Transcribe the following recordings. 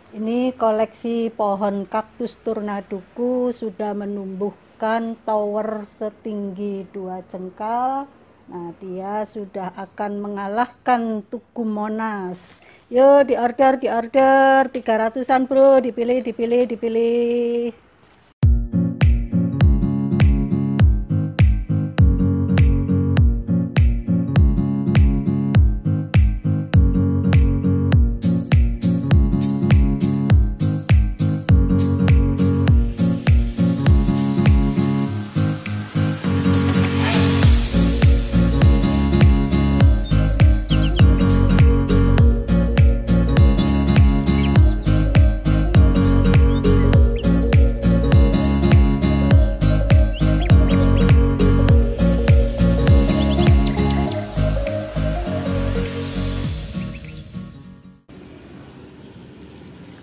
Ini koleksi pohon kaktus tornadoku sudah menumbuhkan tower setinggi 2 jengkal. Nah, dia sudah akan mengalahkan Tugu Monas. Yo, di order 300-an, Bro. Dipilih, dipilih, dipilih.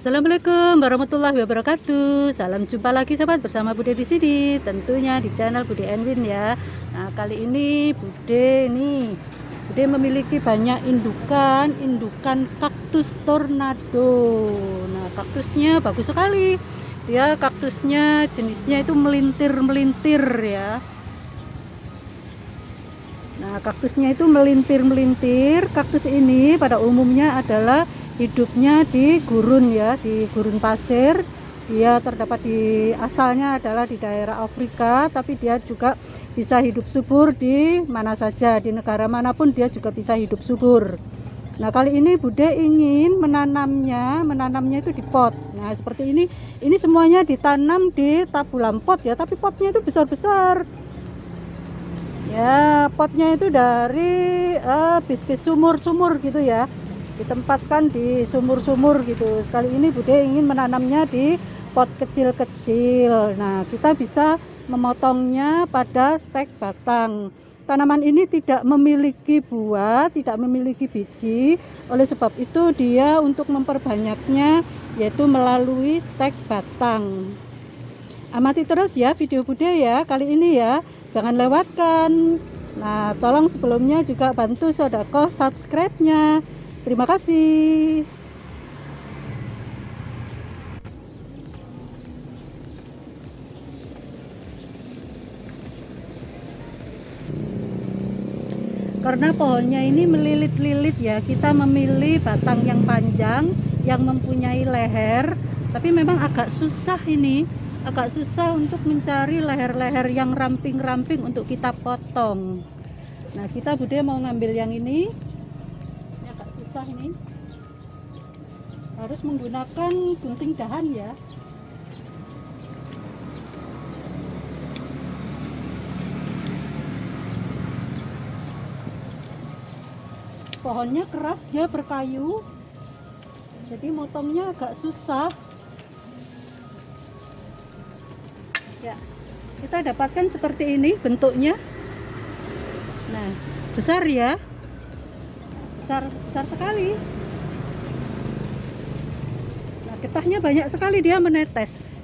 Assalamualaikum warahmatullahi wabarakatuh. Salam jumpa lagi sahabat bersama Bude di sini, tentunya di channel Bude Enwin ya. Nah, kali ini Bude memiliki banyak indukan kaktus tornado. Nah, kaktusnya bagus sekali. Dia kaktusnya jenisnya itu melintir-melintir ya. Nah, kaktusnya itu melintir-melintir. Kaktus ini pada umumnya adalah hidupnya di gurun ya, di gurun pasir. Dia terdapat asalnya adalah di daerah Afrika, tapi dia juga bisa hidup subur di mana saja, di negara manapun dia juga bisa hidup subur. Nah, kali ini Bude ingin menanamnya itu di pot. Nah, seperti ini semuanya ditanam di tabulam pot ya, tapi potnya itu besar-besar. Ya, potnya itu dari bis-bis sumur-sumur gitu ya, ditempatkan di sumur-sumur gitu. Sekali ini Bude ingin menanamnya di pot kecil-kecil. Nah, kita bisa memotongnya pada stek batang. Tanaman ini tidak memiliki buah, tidak memiliki biji. Oleh sebab itu dia untuk memperbanyaknya yaitu melalui stek batang. Amati terus ya video Bude ya kali ini ya, jangan lewatkan. Nah, tolong sebelumnya juga bantu sodako subscribe-nya. Terima kasih. Karena pohonnya ini melilit-lilit ya, kita memilih batang yang panjang yang mempunyai leher, tapi memang agak susah untuk mencari leher-leher yang ramping-ramping untuk kita potong. Nah, kita Bude mau ngambil yang ini agak susah ini, harus menggunakan gunting dahan ya. Pohonnya keras, dia berkayu, jadi motongnya agak susah ya. Kita dapatkan seperti ini bentuknya. Nah, besar ya, besar sekali. Nah, getahnya banyak sekali, dia menetes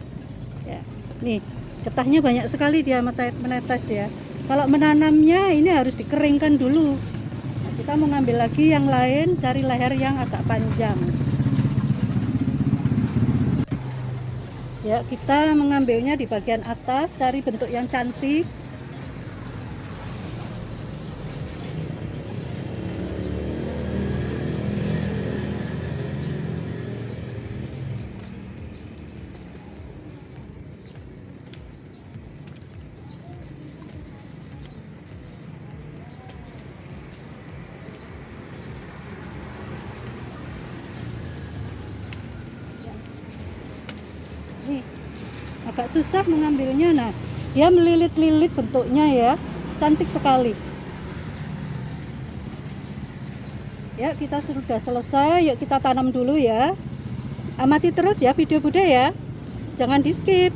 ya. Nih, getahnya banyak sekali, dia menetes ya. Kalau menanamnya ini harus dikeringkan dulu. Nah, kita mau ngambil lagi yang lain, cari leher yang agak panjang ya. Kita mengambilnya di bagian atas, cari bentuk yang cantik. Nih, agak susah mengambilnya. Nah, dia melilit-lilit bentuknya ya, cantik sekali ya. Kita sudah selesai, yuk kita tanam dulu ya. Amati terus ya video Bude ya, jangan di skip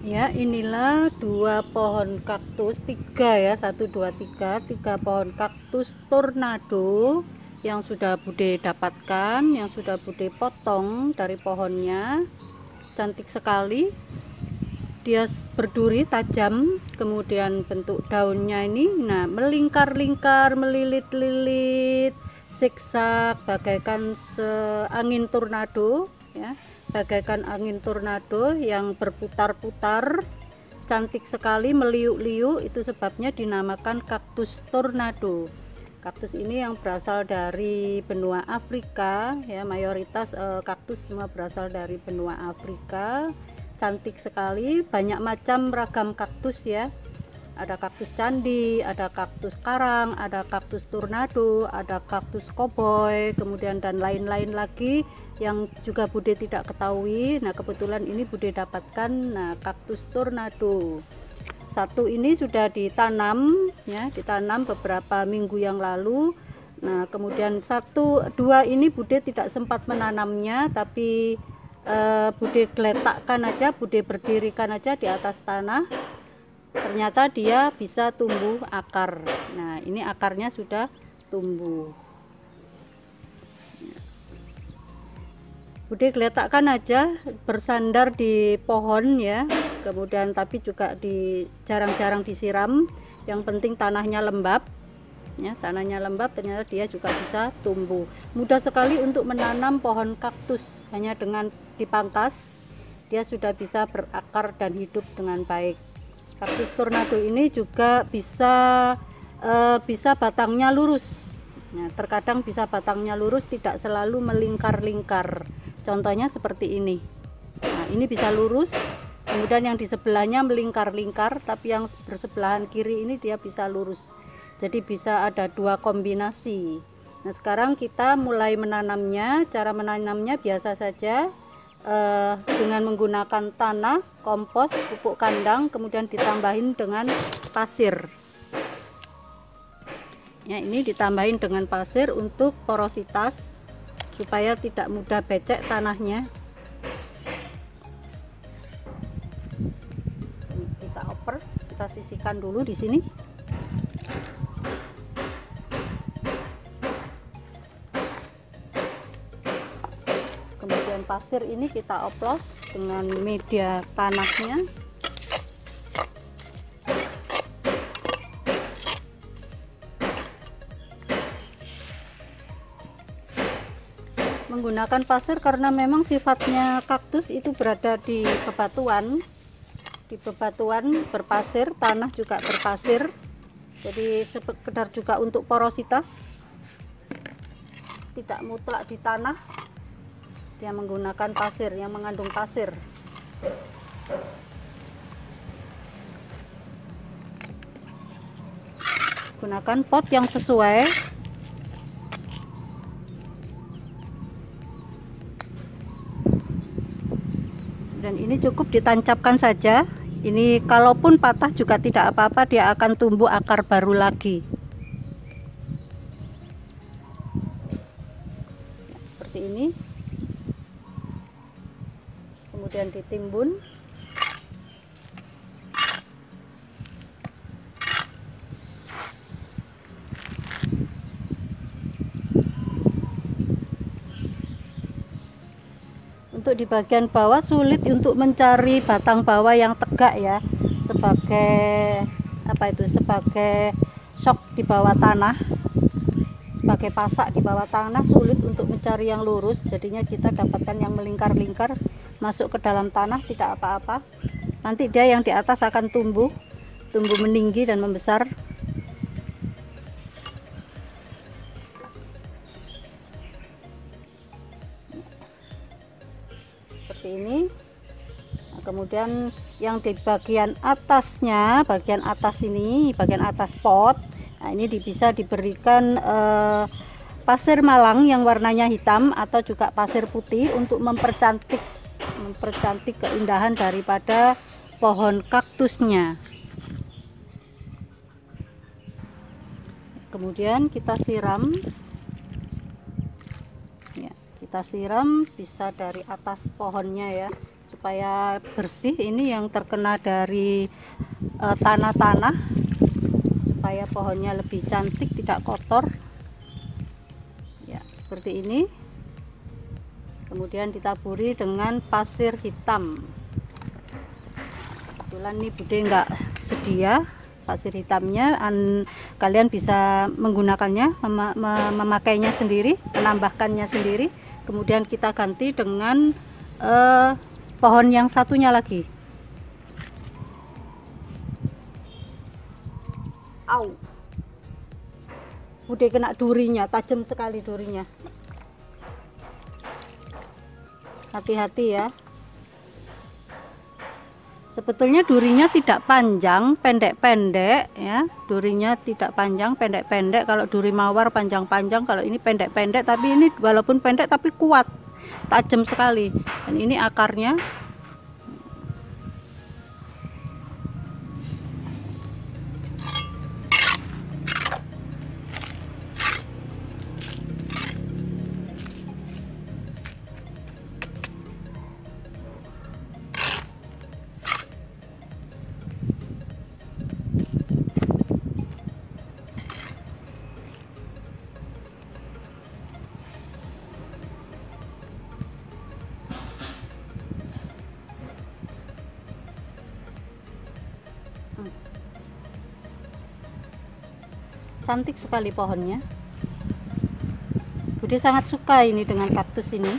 ya. Inilah dua pohon kaktus, tiga ya, 1 2 3 pohon kaktus tornado yang sudah Bude dapatkan, yang sudah Bude potong dari pohonnya. Cantik sekali. dia berduri tajam, kemudian bentuk daunnya ini nah melingkar-lingkar, melilit-lilit, zigzag bagaikan angin tornado ya, bagaikan angin tornado yang berputar-putar, cantik sekali, meliuk-liuk. Itu sebabnya dinamakan kaktus tornado. Kaktus ini yang berasal dari benua Afrika ya, mayoritas kaktus semua berasal dari benua Afrika. Cantik sekali, banyak macam ragam kaktus ya. Ada kaktus candi, ada kaktus karang, ada kaktus tornado, ada kaktus koboi, kemudian dan lain-lain lagi yang juga Bude tidak ketahui. Nah kebetulan ini Bude dapatkan. Nah kaktus tornado satu ini sudah ditanam ya, ditanam beberapa minggu yang lalu. Nah kemudian dua ini Bude tidak sempat menanamnya, tapi Bude geletakkan aja, Bude berdirikan aja di atas tanah. Ternyata dia bisa tumbuh akar. Nah ini akarnya sudah tumbuh. Bude geletakkan aja, bersandar di pohon ya. Kemudian tapi juga jarang-jarang disiram. Yang penting tanahnya lembab. Ya, tanahnya lembab, ternyata dia juga bisa tumbuh. Mudah sekali untuk menanam pohon kaktus, hanya dengan dipangkas dia sudah bisa berakar dan hidup dengan baik. Kaktus tornado ini juga bisa batangnya lurus. Nah, terkadang bisa batangnya lurus, tidak selalu melingkar-lingkar. Contohnya seperti ini. Nah, ini bisa lurus. Kemudian yang di sebelahnya melingkar-lingkar, tapi yang bersebelahan kiri ini dia bisa lurus. Jadi bisa ada dua kombinasi. Nah sekarang kita mulai menanamnya. Cara menanamnya biasa saja, dengan menggunakan tanah, kompos, pupuk kandang, kemudian ditambahin dengan pasir ya. Ini ditambahin dengan pasir untuk porositas supaya tidak mudah becek tanahnya. Kita oper, kita sisihkan dulu di sini. Pasir ini kita oplos dengan media tanahnya. Menggunakan pasir karena memang sifatnya kaktus itu berada di bebatuan. Di bebatuan berpasir, tanah juga berpasir. Jadi sekedar juga untuk porositas, tidak mutlak di tanah. Dia menggunakan pasir yang mengandung pasir. Gunakan pot yang sesuai. Dan ini cukup ditancapkan saja. Ini kalaupun patah juga tidak apa-apa, dia akan tumbuh akar baru lagi. Ya, seperti ini. Kemudian ditimbun. Untuk di bagian bawah sulit untuk mencari batang bawah yang tegak ya, sebagai sebagai shock di bawah tanah, sebagai pasak di bawah tanah, sulit untuk mencari yang lurus. Jadinya kita dapatkan yang melingkar-lingkar masuk ke dalam tanah, tidak apa-apa. Nanti dia yang di atas akan tumbuh meninggi dan membesar. Seperti ini. Nah, kemudian yang di bagian atasnya, bagian atas ini, bagian atas pot, nah ini bisa diberikan pasir malang yang warnanya hitam atau juga pasir putih untuk mempercantik keindahan daripada pohon kaktusnya. Kemudian kita siram ya, kita siram bisa dari atas pohonnya ya, supaya bersih. Ini yang terkena dari tanah-tanah, supaya pohonnya lebih cantik, tidak kotor ya, seperti ini. Kemudian ditaburi dengan pasir hitam. Kebetulan nih Bude nggak sedia pasir hitamnya, kalian bisa menggunakannya, memakainya sendiri, menambahkannya sendiri. Kemudian kita ganti dengan pohon yang satunya lagi. Au, Bude kena durinya, tajam sekali durinya. Hati-hati ya. Sebetulnya durinya tidak panjang, pendek-pendek ya. Durinya tidak panjang, pendek-pendek. Kalau duri mawar panjang-panjang, kalau ini pendek-pendek, tapi ini walaupun pendek tapi kuat, tajam sekali. Dan ini akarnya. Cantik sekali pohonnya. Bude sangat suka ini dengan kaktus ini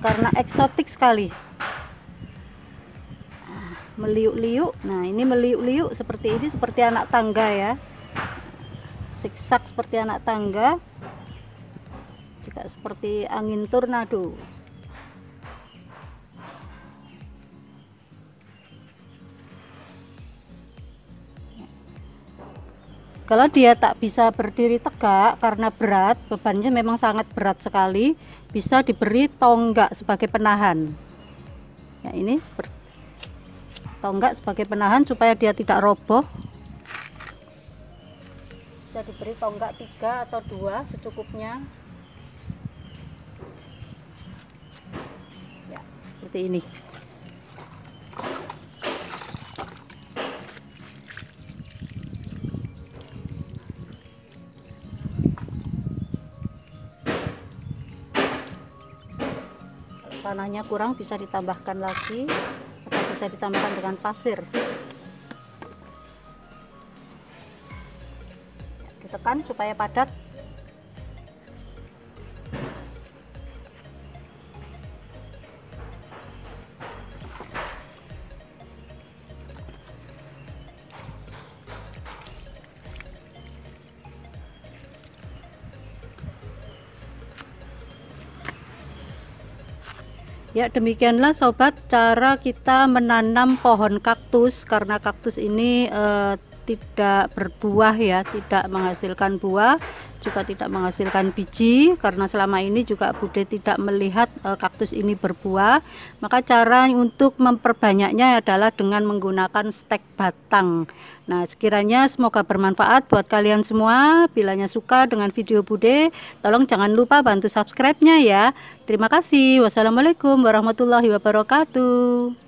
karena eksotik sekali. Meliuk-liuk. Nah, ini meliuk-liuk seperti ini, seperti anak tangga ya. Siksak seperti anak tangga. Juga seperti angin tornado. Kalau dia tak bisa berdiri tegak karena berat, bebannya memang sangat berat sekali, bisa diberi tonggak sebagai penahan. Ya, ini seperti tonggak sebagai penahan supaya dia tidak roboh. Bisa diberi tonggak 3 atau 2 secukupnya. Ya, seperti ini. Tanahnya kurang bisa ditambahkan lagi atau bisa ditambahkan dengan pasir. Ditekan supaya padat. Ya, demikianlah sobat cara kita menanam pohon kaktus, karena kaktus ini tidak berbuah ya, tidak menghasilkan buah, juga tidak menghasilkan biji, karena selama ini juga Bude tidak melihat kaktus ini berbuah. Maka cara untuk memperbanyaknya adalah dengan menggunakan stek batang. Nah, sekiranya semoga bermanfaat buat kalian semua. Bilanya suka dengan video Bude, tolong jangan lupa bantu subscribe-nya ya. Terima kasih. Wassalamualaikum warahmatullahi wabarakatuh.